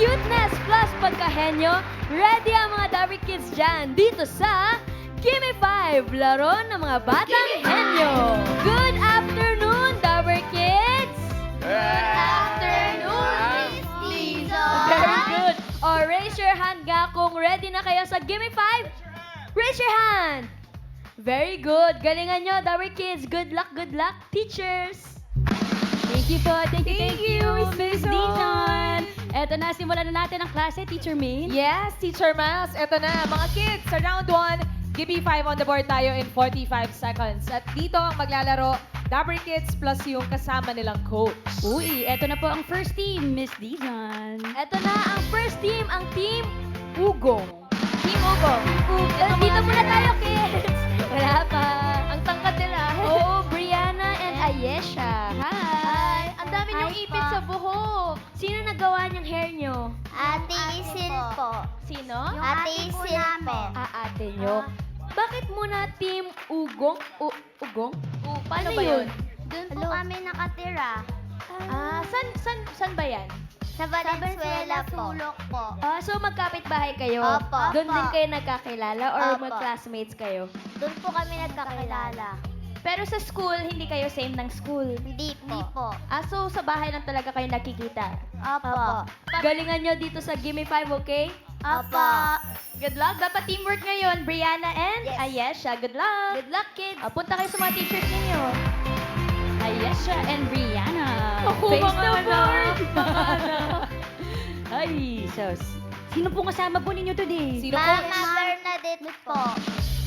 cuteness plus pagkahenyo, ready ang mga Dabber Kids dyan dito sa Gimme 5, laro ng mga batang henyo. Good afternoon, Dabber Kids! Good afternoon, Miss Liza. Very good. O, raise your hand nga kung ready na kayo sa Gimme 5. Raise your hand. Very good. Galingan nyo, Dabber Kids. Good luck, teachers. Thank you po. Thank you, Miss Dizon. Eto na, simulan na natin ang klase, Teacher May. Yes, Teacher Miles. Ito na, mga kids, sa round 1, Gimme 5 on the board tayo in 45 seconds. At dito ang maglalaro, Dabber Kids plus yung kasama nilang coach. Uy, eto na po ang first team, Miss Dizon. Eto na ang first team, ang Team Ugong. Team Ugong. Dito muna tayo, kids. Wala pa. Ang tangkad nila. Oo, Brianna and Ayesha. Hi. Ang dami niyong Hi ipit po. sa buhok. Sino nagawa niyang hair niyo? Ate Isil po. Sino? Yung ate Isil po. Ate niyo. Bakit muna Team Ugong? Ugong? Paano ba yun? Doon po kami nakatira. San ba yan? Sa Valenzuela po. So magkapit-bahay kayo? Opo. Doon Opo. din kayo nagkakilala or Opo. mag-classmates kayo? Doon po kami nagkakilala. Pero sa school, hindi kayo same ng school? Hindi po. So sa bahay lang talaga kayo nakikita? Opo. Galingan nyo dito sa Gimme 5, okay? Opo. Good luck. Dapat teamwork ngayon, Brianna and Yes. Ayesha. Good luck. Good luck, kids. Punta kayo sa mga teachers ninyo. Ayesha and Brianna. Face the board. Ay, sus. Sino po kasama po ninyo today? Sino po? Mama Bernadette po.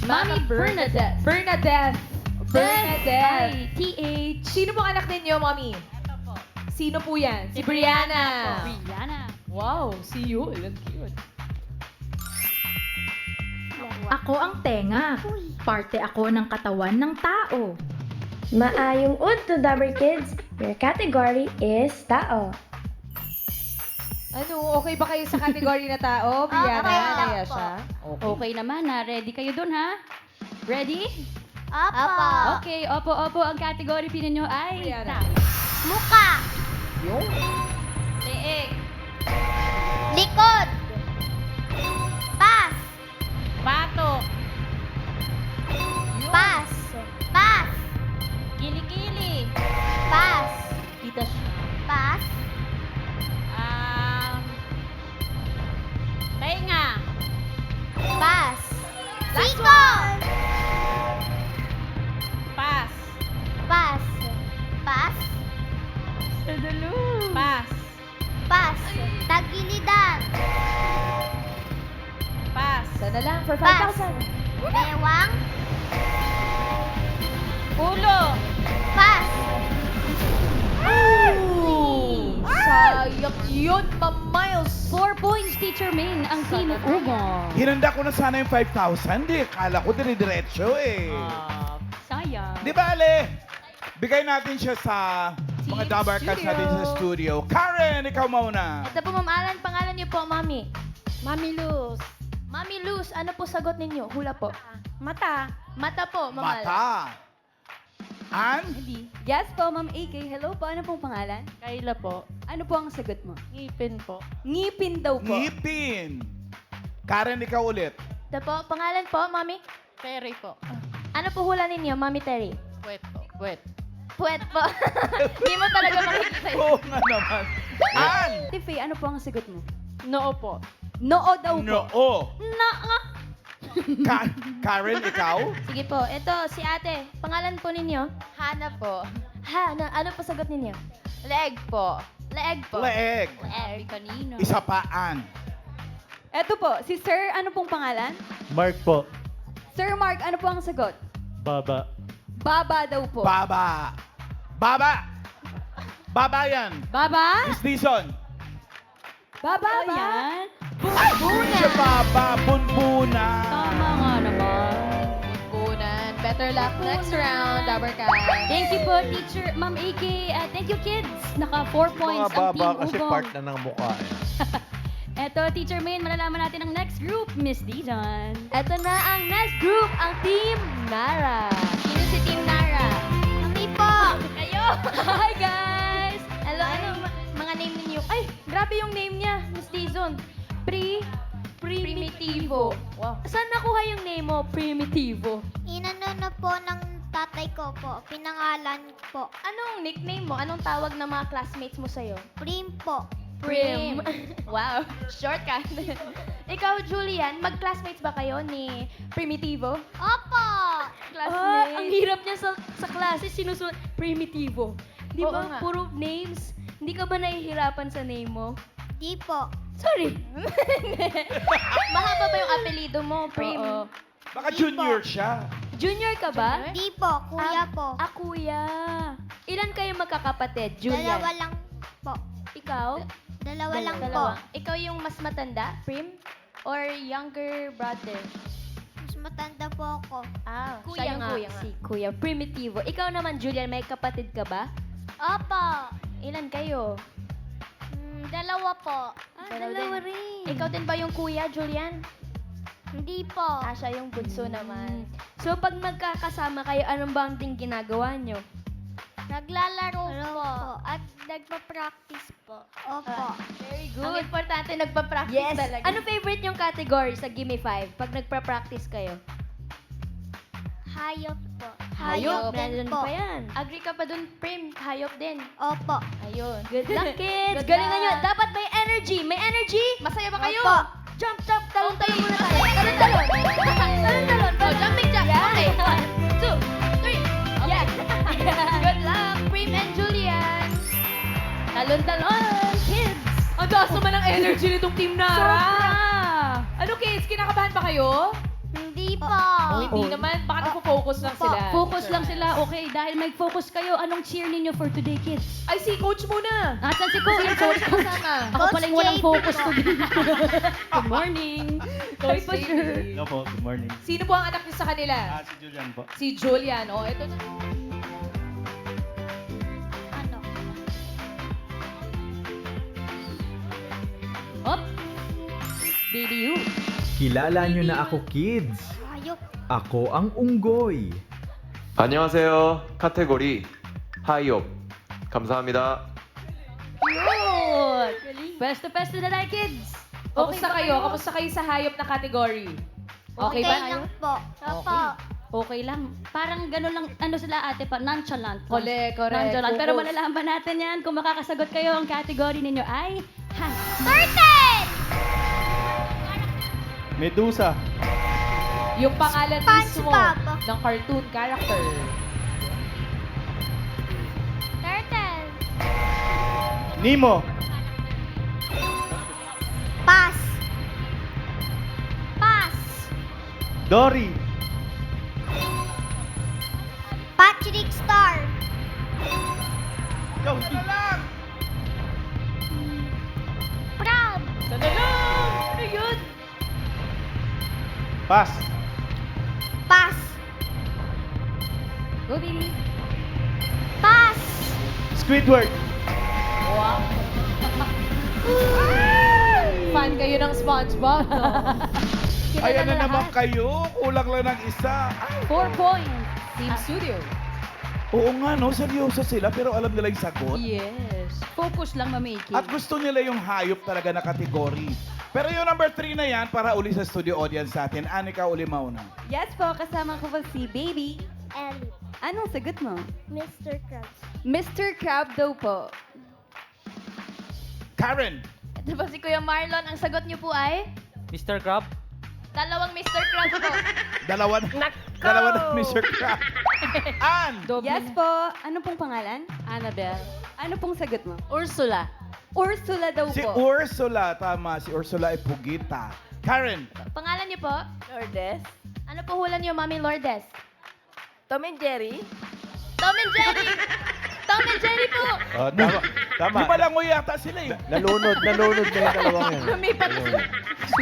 Mami Bernadette. Bernadette. Ay, TH. Sino pong anak ninyo, Mommy? Sino po yan? Si Brianna. Brianna. Wow, si Yul. Ang cute. Ako ang tenga. Parte ako ng katawan ng tao. Maayong to Dabber Kids. Your category is tao. Ano, okay ba kayo sa category na tao? Brianna, okay lang Ayesha? Okay naman ha. Ready kayo dun ha? Ready? Opo. Okay, opo. Ang category pinyo ay Brianna. Muka. Yung? Leeg. Likod. Pas. Bato. Pas. Pas. Kilikili. Pas. Kita siya. Pas. Tainga. Pas. Siko. Pas. Pas. Pas. Pas. Pas. Tagilidan. Pas. Sana lang, for Pas. 5,000. Bewang. Ulo. Pas. Sayang yun, Ma'am Miles. 4 points, Teacher Main, ang Team Ugong. Hinanda ko na sana yung 5,000 eh. Kala ko dire-diretso eh. Sayang. Di ba, Ale? Bigay natin siya sa mga Team Dabber Cats Studio. natin sa studio. Karen, ikaw muna. Ito po, Ma'am Alan, pangalan niyo po, Mami. Mami Luz. Mami Luz, ano po sagot ninyo? Hula po. Mata. Mata po, Ma'am Alan. Mata. An? Hindi. Yes po, Ma'am AK. Hello po, ano pong pangalan? Kayla po. Ano po ang sagot mo? Ngipin po. Ngipin daw po. Ngipin. Karen, ikaw ulit. Ito po, pangalan po, Mami? Terry po. Ano po hula ninyo, Mami Terry? Puwet po. Puwet. Puwet po. Hindi mo talaga makikita yun. Oo nga naman. An? Tiffy, ano po ang sagot mo? Noo po. Noo daw po. Noo. Naa. Karen, ikaw? Sige po, ito, si ate. Pangalan po ninyo? Hana po. Hana, ano po sagot ninyo? Leg po. Leeg po. Leeg. Leeg. Kanino? Isa pa, An. Eto po, si Sir, ano pong pangalan? Mark po. Sir Mark, ano po ang sagot? Baba. Baba daw po. Baba. Baba. Baba yan. Baba? Miss Dizon. Baba ba? Yan? Hindi siya baba. Bunbuna. Tama nga naman. Bunan. Better luck next round, Dabber Cat. Thank you po, teacher, Ma'am AK. Thank you, kids. Naka 4 points Mga ang baba Team kasi Ugong. part na ng mukha eh. Eto, Teacher Main, malalaman natin ang next group, Miss Dijon. Eto na ang next group, ang Team Nara. Sino si Team Nara? Kami po. Kayo! Hi, guys! Hello, ano mga name ninyo? Ay, grabe yung name niya, Miss Dijon. Primitivo. Wow. Saan nakuha yung name mo? Primitivo. Inano na po ng tatay ko po. Pinangalan po. Anong nickname mo? Anong tawag ng mga classmates mo sa'yo? Prim po. Prim. Wow, shortcut. Ikaw, Julian, mag-classmates ba kayo ni Primitivo? Opo! Ang hirap niya sa klase, sinusunod. Primitivo. Di Oo ba? nga. Puro names. Hindi ka ba nahihirapan sa name mo? Di po. Sorry. Mahaba ba yung apelido mo, Prim? Oo. Baka junior siya. Junior ka ba? Di po. Kuya po. Kuya. Ilan kayo magkakapatid, Julian? Dalawa lang po. Ikaw? Dalawa lang po. Dalawa. Ikaw yung mas matanda, Prim? Or younger brother? Mas matanda po ako. Ah, Kuya siya yung nga. kuya nga. Si Kuya. Primitivo. Ikaw naman, Julian, may kapatid ka ba? Opo. Ilan kayo? Dalawa po. Dalawa rin. Ikaw din ba yung kuya, Julian? Hindi po. Ah, siya yung bunso naman. So, pag magkakasama kayo, anong bonding ginagawa nyo? Naglalaro po. At nagpa-practice po. Opo. Very Ang importante, nagpa-practice Yes. talaga. Ano favorite yung category sa Gimme 5 pag nagpa-practice kayo? Hayop po. Nandun din po. pa yan. Agree ka pa dun, Prim? Hayop din. Opo. Ayun. Good luck, kids! Good Galingan nyo. luck. Dapat may energy. May energy? Masaya ba kayo? Opo. Jump, jump. Talon-talon muna tayo. Talon-talon. Talon-talon. Oh, jumping jack. Yeah. Okay, 1, 2, 3. Yeah. Good luck, Prim and Julian. Talon-talon, kids! Ang taas naman ang energy nitong Team Nara. Sobra! Ano kids, kinakabahan ba kayo? Hindi po. Hindi naman, baka nagpo-focus lang sila. Focus lang sila, okay? Dahil mag-focus kayo, anong cheer ninyo for today, kids? Ay, si coach muna. Asan si Coach? Coach. Kasama. Ako pala yung walang JP focus po. today. Good morning. Coach Hi, sir. Hello po, good morning. Sino po ang anak niyo sa kanila? Si Julian po. Si Julian. Oh, ito na. Ano? Hop. Baby you. Kilala nyo na ako, kids. Hayop. Ako ang unggoy. 안녕하세요. 카테고리 하이업. 감사합니다. Good. Pwesto na tayo, kids. Kamusta kayo? Kamusta kayo sa hayop na category? Okay ba? lang po. Opo. Okay lang. Parang gano'n lang, ano sila ate pa, nonchalant. Correct. Nonchalant. Pero Focus. malalaman natin yan kung makakasagot kayo. Ang category ninyo ay Turtle! Medusa. Yung pangalan mismo SpongeBob. ng cartoon character. Turtle. Nemo. Pass. Pass. Dory. Patrick Star. Ikaw na lang. Proud. Ano yun? Pass. Pass. go, baby. Pass. Squidward. Fan kayo ng SpongeBob, no? Ayan na naman kayo. Kulang lang ng isa. 4 points. Team Studio. Oo nga, no? Seryoso sila pero alam nila yung sagot. Yes. Focus lang, mamiki. At gusto nila yung hayop talaga na kategory. Pero yung number 3 na yan, para uli sa studio audience natin. Anika, uli mauna. Yes po, kasama ko po si Baby. Ellie. Anong sagot mo? Mr. Krabs. Mr. Crab daw po. Karen. Ito ba si Kuya Marlon? Ang sagot niyo po ay? Mr. Crab? Dalawang Mr. Krabs po. Dalawa na Mr. Crab. Ann. Yes po. Ano pong pangalan? Annabelle. Ano pong sagot mo? Ursula. Ursula daw Si po. Ursula, tama. Si Ursula ay pugita. Karen. Pangalan niyo po? Lourdes. Ano po hula niyo, Mami Lourdes? Tom and Jerry. Tom and Jerry! Tom and Jerry po! Oh, tama. Tama. Di ba lang yata sila eh? Nalunod na yung dalawang yan. Lumipat na.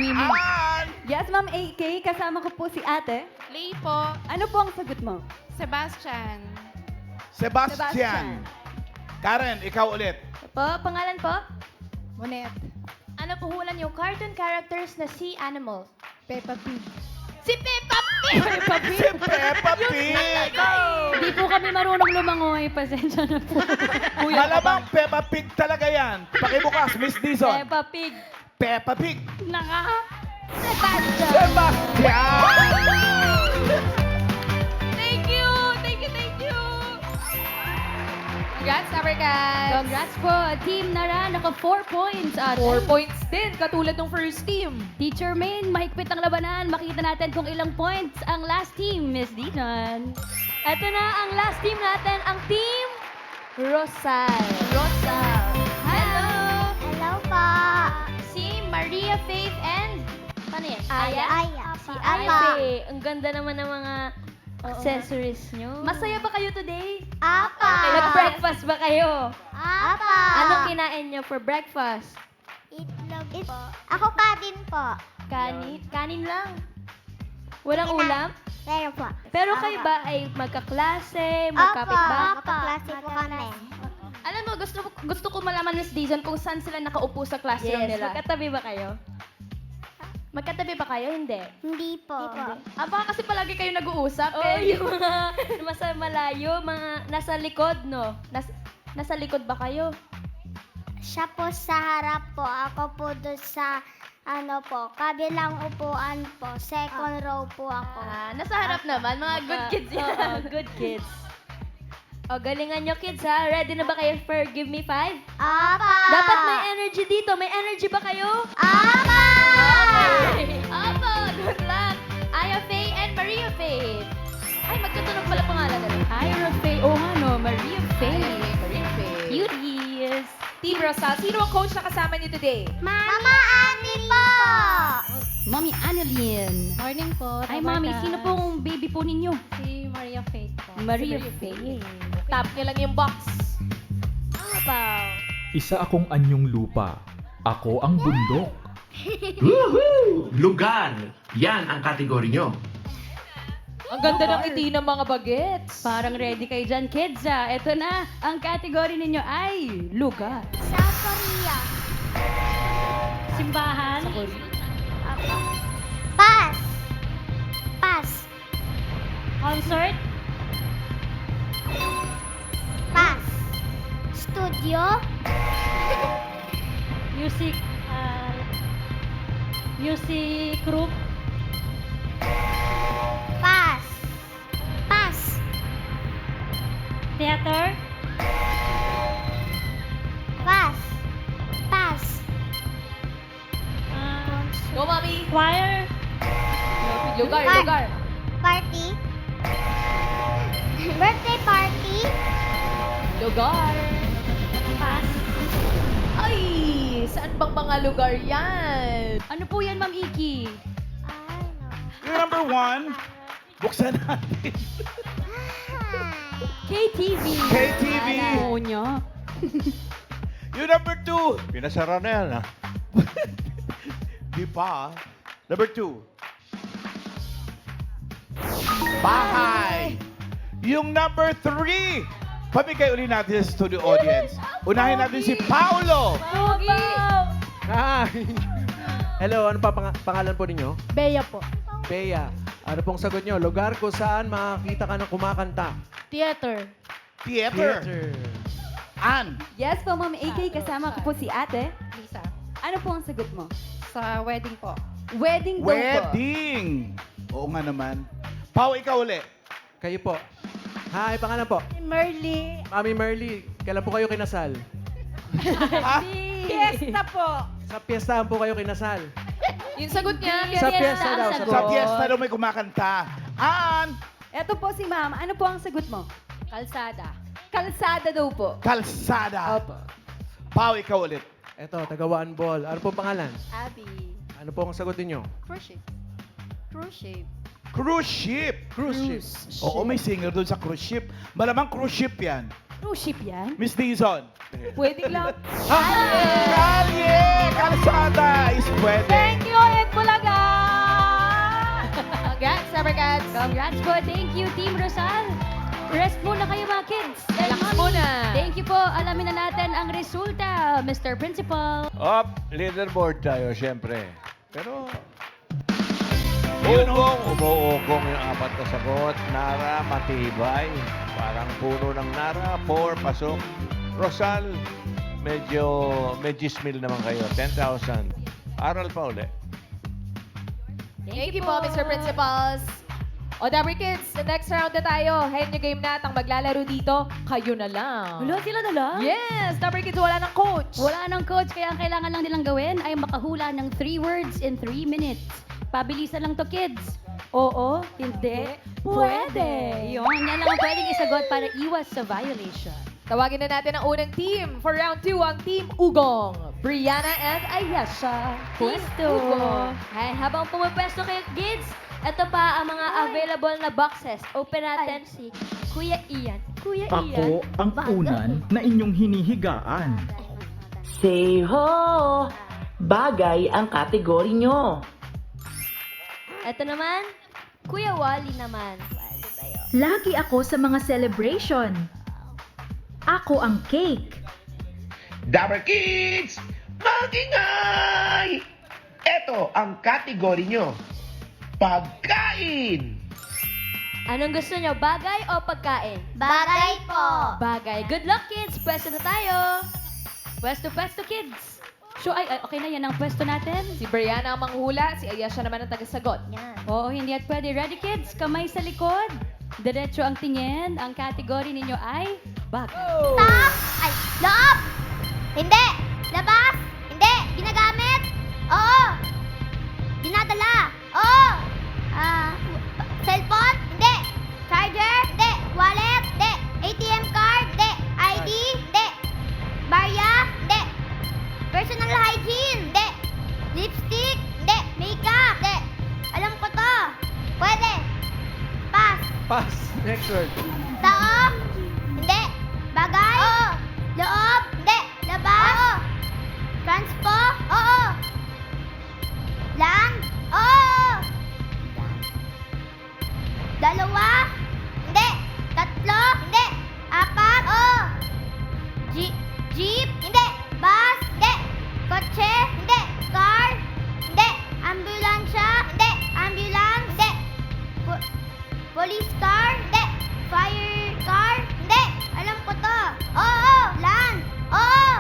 Ann. Yes, Ma'am AK. Kasama ko po si ate. Lee po. Ano po ang sagot mo? Sebastian. Sebastian. Karen, ikaw ulit. Po, pangalan po? Monet. Ano po hula niyo? Cartoon characters na sea animal. Peppa Pig. Si Peppa Pig! Si Peppa Pig. Hindi po kami marunong lumangoy. Pasensya na po. Malamang Peppa Pig talaga yan. Pakibukas, Miss Dizon. Peppa Pig. Peppa Pig. Sebastian. Sebastian! Thank you! Thank you, thank you! Congrats, Dabber Cats! Congrats po, Team Nara. Naka 4 points. 4 points din, katulad ng first team. Teacher Main, mahigpit ang labanan. Makita natin kung ilang points ang last team, Miss Dinan. Eto na ang last team natin, ang Team Rosal. Hello. Hello po. Si Maria Faith and... Paano yan? Aya? Aya. Si Apa. Aya. Ang ganda naman ng mga accessories nyo. Masaya ba kayo today? Apa. Nag-breakfast ba kayo? Apa. Anong kinain nyo for breakfast? Itlog po. Ako kanin po. Kanin lang. Walang ulam? Meron po. Pero kayo ba ay magkaklase, magkapitbahay? Apa. Kaklase po kami. Alam mo, gusto ko malaman, Miss Dizon, kung saan sila nakaupo sa classroom Yes, nila. magkatabi ba kayo? Magkatabi ba kayo? Hindi. Hindi po. Baka kasi palagi kayo nag-uusap. Oh, eh. yung mga nasa malayo, mga nasa likod, no? Nasa likod ba kayo? Siya po sa harap po. Ako po doon sa kabilang upuan po. Second row po ako. Nasa harap naman. Mga good kids yan. Oo, good kids. O, galingan nyo kids ha. Ready na ba kayo for Give Me 5? Apa. Dapat may energy dito. May energy ba kayo? Apa. Apo, good luck. Aya Faye and Maria Faith. Ay, magkatunog pala pangalan nila. Ira Faye. Oh, ano, Maria Faye. Maria Faith. Cuties. Team Rosal, sino ang coach na kasama niyo today? Mama Ani po. Mami Annalyn. Morning po. Ay, Mami, sino pong baby po ninyo? Si Maria Faith po. Maria Faye. Tap niyo lang yung box. Isa akong anyong lupa. Ako ang bundok. Lugar. Yan ang kategory nyo. Ang ganda ng ngiti ng mga bagets. Parang ready kayo dyan, kids, ah. Ito na, ang category ninyo ay lugar. South Korea. Simbahan. Apa. Pass. Pass. Concert. Pass. Studio. Music. Music group. Pass. Pass. Theater. Pass. Pass. Go, Mami. Choir. Lugar, Lugar. lugar. Party. Birthday party. Lugar. Pass. Ay, saan bang mga lugar yan? Ano po yan, Ma'am Iki? Yung number 1, buksan natin. KTV. KTV. Oo niya. Yung number 2, Pinasara na yan, ha? di pa. Number 2, bahay. Yung number 3, pamigay uli natin sa studio audience. Unahin natin si Paolo. Hi! Hello, ano pa pangalan po ninyo? Bea po. Bea. Ano pong sagot nyo? Lugar kung saan makakita ka ng kumakanta. Theater. Theater. Ann. Yes po, Ma'am AK. Kasama ko po si ate. Lisa. Ano po ang sagot mo? Sa wedding po. Wedding daw po. Wedding. Oo nga naman. Pao, ikaw uli. Kayo po. Hi, pangalan po? Merly. Mami Merly, kailan po kayo kinasal? Fiesta po. Sa piyestahan po kayo kinasal. Yung sagot niya. Sa piyesta daw. ang Sa fiesta daw may kumakanta. Ann. Eto po si Ma'am. Ano po ang sagot mo? Kalsada. Kalsada daw po. Kalsada. Opo. Pao, ikaw ulit. Eto, tagawaan ball. Ano pong pangalan? Abby. Ano po ang sagot ninyo? Cruise ship. Cruise ship. Cruise ship. Cruise ship. Oo, may singer doon sa cruise ship. Malamang cruise ship yan. Cruise ship yan? Miss Dizon. Pwede lang. Kalye! Kalsada is pwede. Thank you, Ed Bulaga! Congrats, Dabber Cats. Congrats po. Thank you, Team Rosal. Rest muna kayo mga kids. Relax Mommy. muna. Thank you po. Alamin na natin ang resulta, Mr. Principal. Up, leaderboard tayo, syempre. Pero, Yun, oh. umuugong yung apat na sagot. Nara, matibay. Parang puno ng Nara, 4, pasok. Rosal, medyo may gismil naman kayo. 10,000. Aral pa uli. Thank you po, Mr. Principals. O, Dabber Kids, the next round na tayo. Henyo game na at ang maglalaro dito, kayo na lang. Wala sila na lang? Yes! Dabber Kids, wala ng coach. Wala nang coach, kaya ang kailangan lang nilang gawin ay makahula ng 3 words in 3 minutes. Pabilisan lang to, kids. Oo, hindi, pwede. Yun, yan lang ang pwedeng isagot para iwas sa violation. Tawagin na natin ang unang team. For round 2, ang Team Ugong. Brianna and Ayesha. Pwesto. Ay, habang pumapwesto kayo, kids, ito pa ang mga available na boxes. Open natin si Kuya Ian. Kuya Ian. Ako ang unan na inyong hinihigaan. Say ho! Bagay ang kategory nyo. Ito naman, Kuya Wally naman. Lagi ako sa mga celebration. Ako ang cake. Dabber Kids! Magingay! Ito ang kategory nyo. Pagkain! Anong gusto nyo, bagay o pagkain? Bagay po. Bagay. Good luck, kids. Pwesto na tayo. Pwesto, kids. So, okay na yan ang pwesto natin. Si Brianna ang manghula, si Ayesha naman ang tagasagot. Oo, hindi at pwede. Ready, kids? Kamay sa likod. Diretso ang tingin. Ang category ninyo ay bagay. Top! Ay, loob! Hindi! Labas! Hindi! Ginagamit! Oo! Dinadala! Oo! Cellphone? Hindi! Charger? Hindi! Wallet? Hindi! ATM card? Hindi! ID? Hindi! Barya? Hindi! Personal hygiene? Hindi! Lipstick? Hindi! Makeup? Hindi! Alam ko to! Pwede! Pass! Pass. Next word. Tao? Hindi. Bagay? Oo. Loob? Hindi. Labas? Oo. Transpo? Oo. Land? Oo. Dalawa? Hindi. Tatlo? Hindi. Apat? Oo. Jeep? Hindi. Bus? Hindi. Kotse? Hindi. Car? Hindi. Ambulansya? Hindi. Ambulance? Hindi. Police car? Hindi. Fire car? Hindi. Alam ko to. Oo. Land? Oo.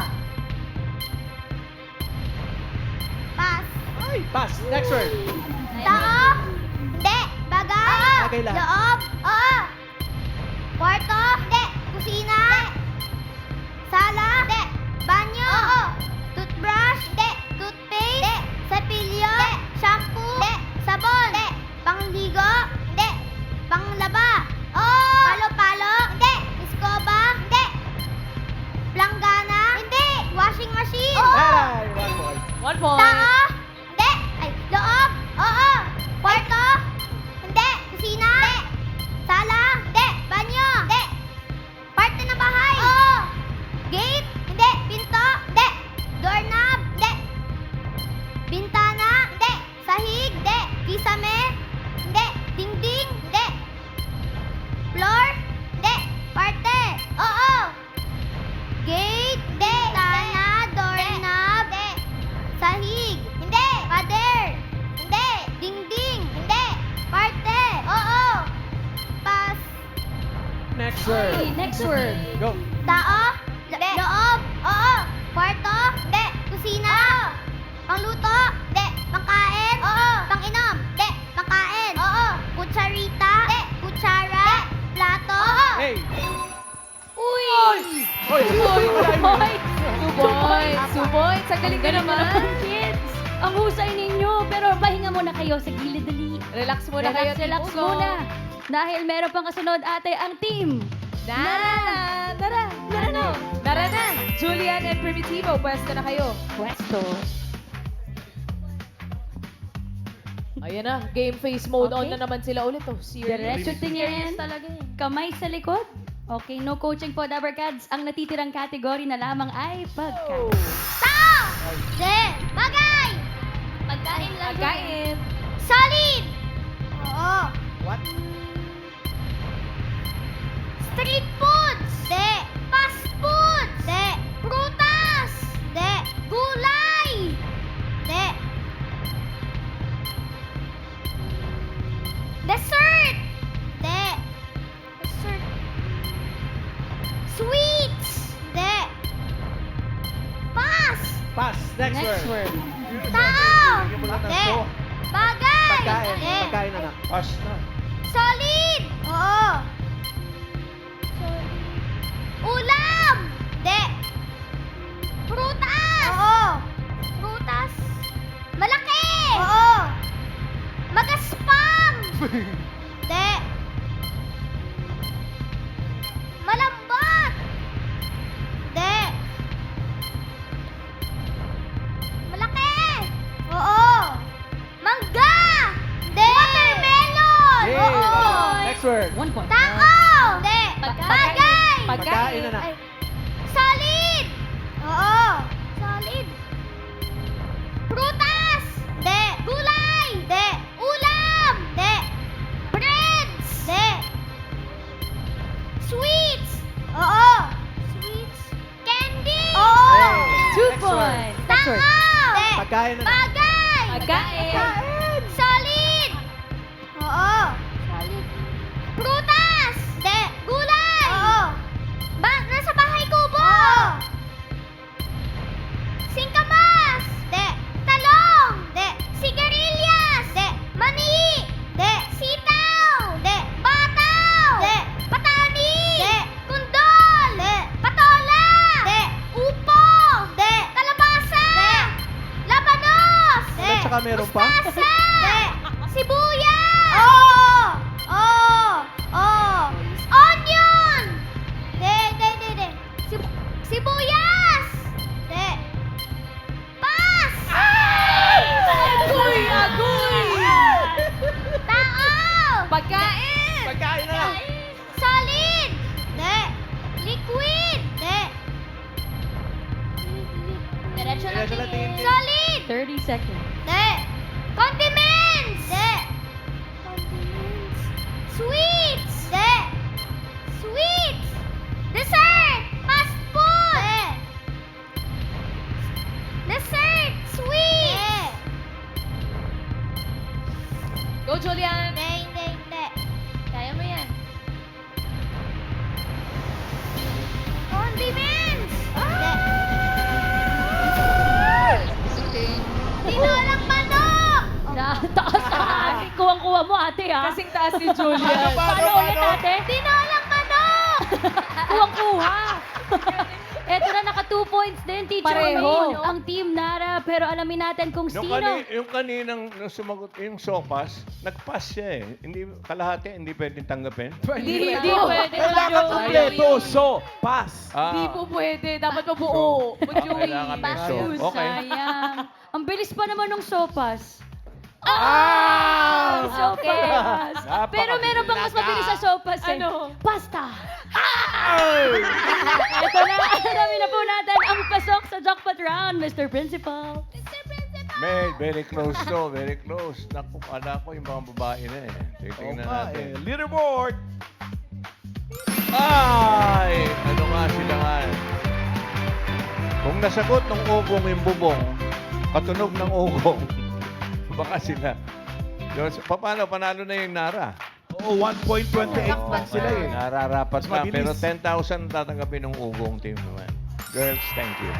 Pass. Ay, pass. Next word. Tao? Hindi. Bagay? Bagay lang. Loob? Oo. Kwarto? Hindi. Kusina? Hindi. Sala? Hindi. Banyo? Oo. Toothbrush? Hindi. Toothpaste? Hindi. Sapilyo? Hindi. Shampoo? Hindi. Sabon? Hindi. Pangligo? Hindi. Panglaba? Oo. Palo-palo? Hindi. Iskoba? Hindi. Planggana? Hindi. Washing machine? Oo. Ay, 1 point. 1 point. Tao? Hindi. Ay, loob? Oo. Kwarto? Hindi. Kusina? Hindi. Sala? Hindi. Banyo? Hindi. Parte ng bahay? Oo. Gate? Hindi. Pinto? Hindi. Doorknob? Hindi. Bintana? Hindi. Sahig? Hindi. Kisame? Hindi. Dingding? Hindi. Floor? Hindi. Parte? Oo. Gate? Hindi. Bintana? Doorknob? Hindi. Sahig? Hindi. Pader? Hindi. Dingding? Hindi. Parte? Oo. Pass. Next word. Okay, next word. Go. Tao? Hindi. Loob? Oo. Kwarto? Hindi. Kusina? Oo. Pangluto? Hindi. Pangkain? Oo. Panginom? Hindi. Pangkain? Oo. Kutsarita? Hindi. Kutsara? Hindi. Plato? Oo. Hey. Uy! Hoy. Hoy! 2 points. 2 points. Ang galing ka naman. Kids, ang husay ninyo. Pero pahinga muna kayo sa gilid dali. Relax muna kayo. Relax Team Ugong. muna. Dahil meron pang kasunod ate ang team. Nara! Nara! Nara na! Nara na! Julian and Primitivo, pwesto na kayo. Pwesto. Ayan na, game face mode on Okay. na naman sila ulit. Oh, serious. Diretso tingin. talaga eh. Kamay sa likod. Okay, no coaching po, Dabber Cats. Ang natitirang category na lamang ay pagkain. Tao? Hindi. Bagay? Pagkain lang. Pagkain. Solid? Oo. What? Street foods? Hindi. Fast foods? Hindi. Prutas? Hindi. Gulay? Hindi. Dessert? Hindi. Dessert. Sweets? Hindi. Pass. Pass. Next, Next word. word. Tao? De. Bagay. De. Pagkain na. Pass na. Solid. Oo. Ulam. De. Prutas. Oo. Prutas. Malaki. Oo. Magaspang. De. Malambot. De. Malaki. Oo. Mangga. De. Watermelon. Oo. Next word. 1 point. Tao. De. Bagay. Pagkain na. Ay. Solid. Oo. Solid. Prutas. De. Gulay. De. Ulam. De. Breads. De. Sweets. Oo. Sweets. Candy. Oo. 2 points. Next word. Tao. De. Pagkain na. Bagay. Pagkain. Solid. Oo. Solid. Prutas. De. Gulay. Oo. Nasa bahay kubo. Oo. Singkamas. De. Talong. De. Sigarilyas. De. Mani. De. Sitaw. De. Bataw. De. Patani. De. Kundol. De. Patola. De. Upo. De. Kalabasa. De. Labanos. De. At saka meron pa? Mustasa. De. Sibuyas. Oo. Oo. Oo. Onion. De. Sibuyas. De. Pas. Agoy! Agoy! Tao. Pagkain! Pagkain na. Solid. De. Liquid. De. Diretso lang Diretso lang tingin. tingin. Solid. 30 seconds. De. Condiments. De. Condiments. Sweets. De. Sweets. Dessert. Fast food. De. Dessert. Sweets. Go, Julian! Hindi. Kaya mo yan. Condiments. De. Tinolang manok. Taas ka ate. Kuwang-kuwa mo ate ha. Kasing taas ni Julian. Paano ulit ate? Tinolang manok. Kuwang-kuha. Eto na, naka 2 points din, Teacher Pareho. Maine. Ang Team Nara, pero alamin natin kung sino. Yung kaninang nung sumagot, yung sopas, nag-pass siya eh. Hindi, kalahati, hindi pwedeng tanggapin. Hindi pwede. Kailangan kompleto. So, pass. Hindi po pwede. Dapat mabuo. Kailangan may so. Okay. Sayang. Ang bilis pa naman ng sopas. Ah! Okay. Napaka- Pero meron bang mas mabilis sa sopas eh? Ano? Pasta! Ito na, alamin na po natin ang pasok sa jackpot round, Mr. Principal. Very close to, very close. Naku, kala ko yung mga babae na eh. Titingnan natin. Leaderboard. Ay! Ano nga sila nga? Kung nasagot ng ugong yung bubong, katunog ng ugong, baka sila. Yun, paano? Panalo na yung Nara. Oo, 1.28 lang sila eh. Nararapat Mas ka. Pero mabilis. 10,000 tatanggapin ng ugong team naman. Girls, thank you.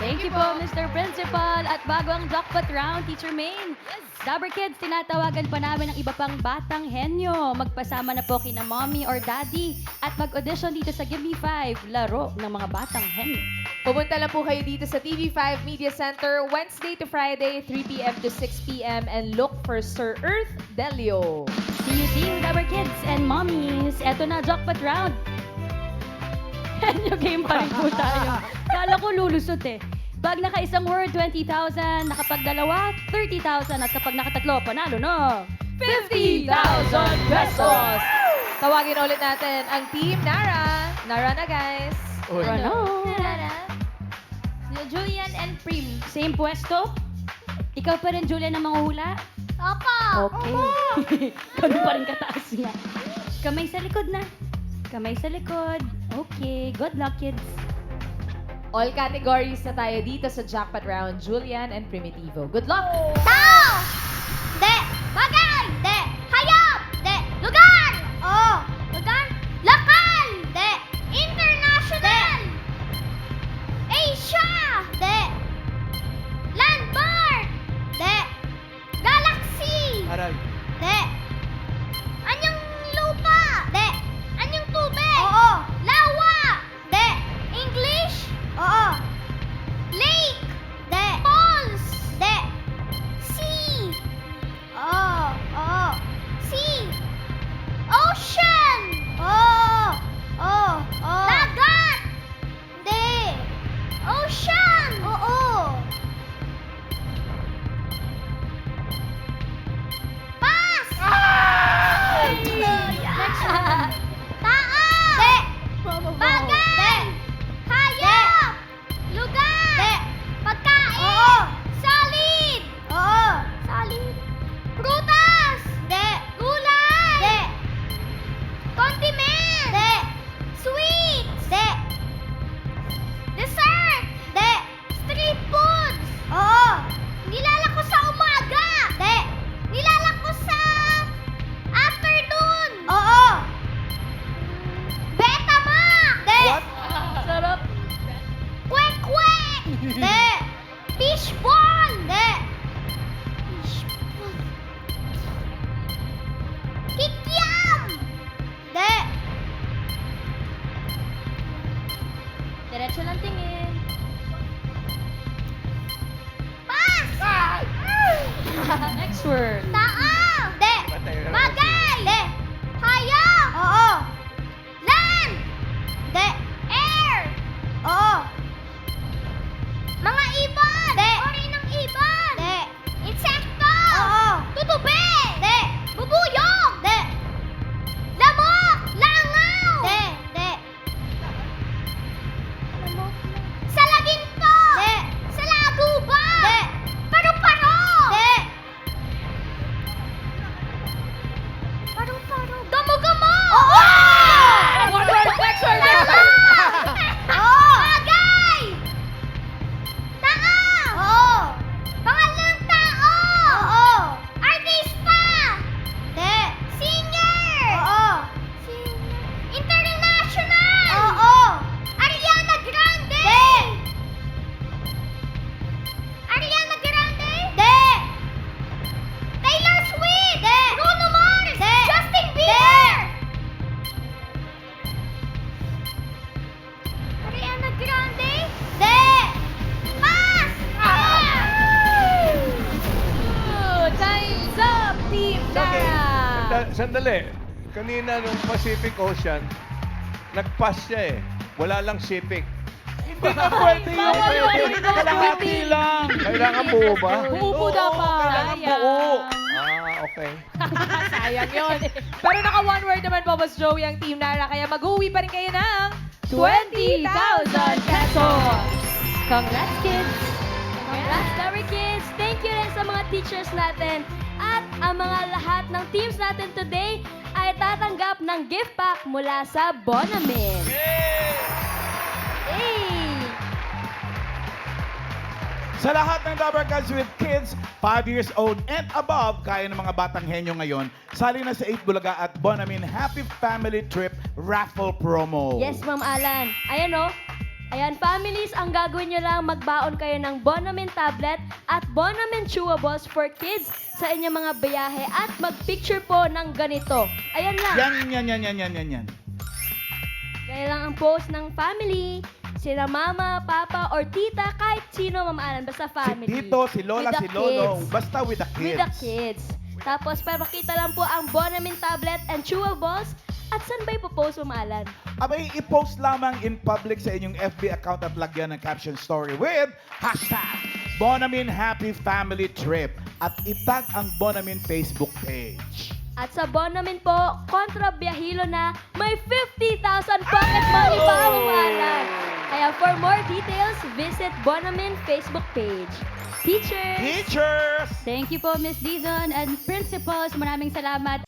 Thank you po, Mr. Principal. At bago ang jackpot round, Teacher Maine, Dabber Kids, tinatawagan pa namin ang iba pang batang henyo. Magpasama na po kina mommy or daddy at mag-audition dito sa Give Me 5, laro ng mga batang henyo. Pumunta lang po kayo dito sa TV5 Media Center Wednesday to Friday, 3 p.m. to 6 p.m. and look for Sir Earth Delio. See you, Dabber Kids and mommies. Eto na, jackpot round. Henyo game pa rin po tayo. Kala ko lulusot eh. Pag naka-isang word, 20,000. Nakapag dalawa, 30,000. At kapag nakatatlo, panalo no. 50,000 pesos! Tawagin ulit natin ang Team Nara. Nara na, guys. Ano? Julian and Prim. Same pwesto? Ikaw pa rin, Julia, na manguhula? Opo. Okay. Ganun pa rin kataas nga. Kamay sa likod na. Kamay sa likod. Okay. Good luck, kids. All categories na tayo dito sa jackpot round, Julian and Primitivo. Good luck! Tao. De. Bagay. De. Hayop. De. Lugar. Oh. Lugar. Lokal. De. International. Asia. De. Landmark. De. Next word. Tao. De. Patay na naman Bagay. De. Hayop. Oo. Land. De. Air. Oo. Mga ibon. De. Uri ng ibon. De. Insekto. Oo. Tutubi. De. Bubuyog. De. Lamok. Langaw. De. De. Salaginto. De. Salaguba. De. Paru-paro. De. Paru-paro. Gamo-gamo. Oo! One word, next word, next Tama! word. Oo! Bagay! Tao! Oo! Pangalang tao! Oo! Artista! De! Singer! Oo! Singer! International! Oo! Ariana Grande! De! Ariana Grande? De! Taylor Swift! De! Bruno Mars! De! Justin Bieber! Ariana Grande? De! Pass! Time's up, Team Okay. Dara. Sandali. Kanina nung Pacific Ocean, nag-pass siya eh. Wala lang Pacific. Hindi na pwede yun. Bawal yun. Pwede. Kalahati lang. Kailangan buo ba? Buo po Oo, dapat. kailangan Sayang. buo. Okay. Sayang yun. Pero naka one word naman po, Boss Joey, ang Team Nara. Kaya mag-uwi pa rin kayo ng 20,000 pesos. Congrats, kids! Congrats, Dabber Kids! Thank you rin sa mga teachers natin. At ang mga lahat ng teams natin today ay tatanggap ng gift pack mula sa Bonamin. Yay! Sa lahat ng Dabber Cats with kids 5 years old and above, kaya ng mga batang henyo ngayon, sali na sa 8 Bulaga at Bonamin Happy Family Trip Raffle Promo. Yes, Ma'am Alan. Ayan o. Ayan, families, ang gagawin nyo lang, magbaon kayo ng Bonamin tablet at Bonamin chewables for kids sa inyong mga biyahe at mag-picture po ng ganito. Ayan lang. Yan. Gaya lang ang post ng family. Sila mama, papa, or tita, kahit sino, Ma'am Alan, basta Si family. Tito, si Lola, With si the Lolo, kids. basta with the kids. With the kids. Tapos, papakita lang po ang Bonamin tablet and chewables. At saan ba ipopost, Ma'am Alan? Abay, i-post lamang in public sa inyong FB account at lagyan ng caption story with hashtag Bonamin Happy Family Trip at itag ang Bonamin Facebook page. At sa Bonamin po, kontra biyahilo na may 50,000 pocket money pa, Ma'am Alan. Kaya for more details, visit Bonamin Facebook page. Teachers! Teachers! Thank you po, Miss Dizon and principals. Maraming salamat.